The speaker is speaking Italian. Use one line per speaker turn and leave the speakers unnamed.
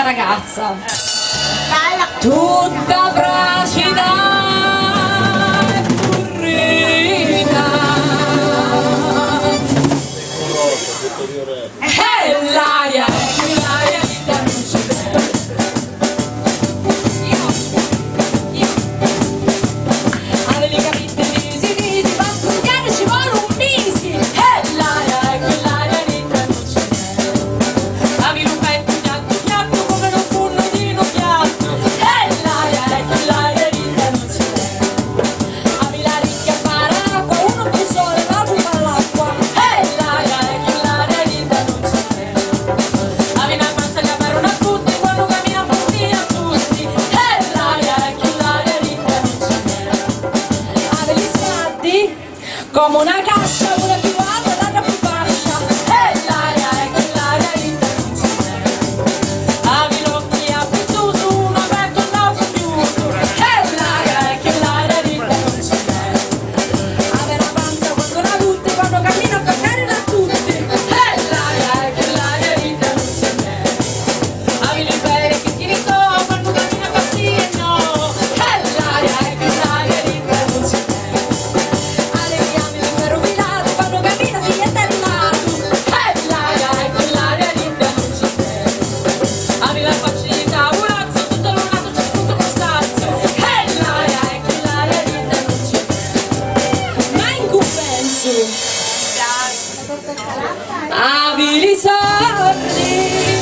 ragazza tutta fragida e purrina, e l'aria di te non ci vede. Avevi capito misi, ma studiare ci vuole un misi, e l'aria è quell'aria di te non ci vede. Avevi un petto piatto come un furno di un piatto, e l'aria è quell'aria di te non ci vede. Avevi la ricchia a fare acqua, uno più sole, la pupa all'acqua, e l'aria è quell'aria di te non ci vede. Avevi una panza che aprono a tutti quando cammina fuori a tutti, e l'aria è quell'aria di te non ci vede. Avevi gli sguardi come una cascia, una più alta e l'altra più bascia, e l'aria è quell'aria di te non ci vede. Avevi l'occhi appettoso, uno aperto e l'altro chiuso, e l'aria è quell'aria di te non ci vede. Avevi la pancia quando la butti, quando cammina fa cari da tutti, e l'aria è quell'aria di te non ci vede. Avevi le pere che ti ritorno quando cammina fa sì e no, e l'aria è quell'aria di te non ci vede. Avevi l'impero filato quando cammina si è terminato, e l'aria è quell'aria di te non ci vede. Avevi la faccia di tavorazzo, tutto l'unato c'è tutto lo stazio, e l'aria è quell'aria di te non ci vede. Ma in compenso avevi i soldi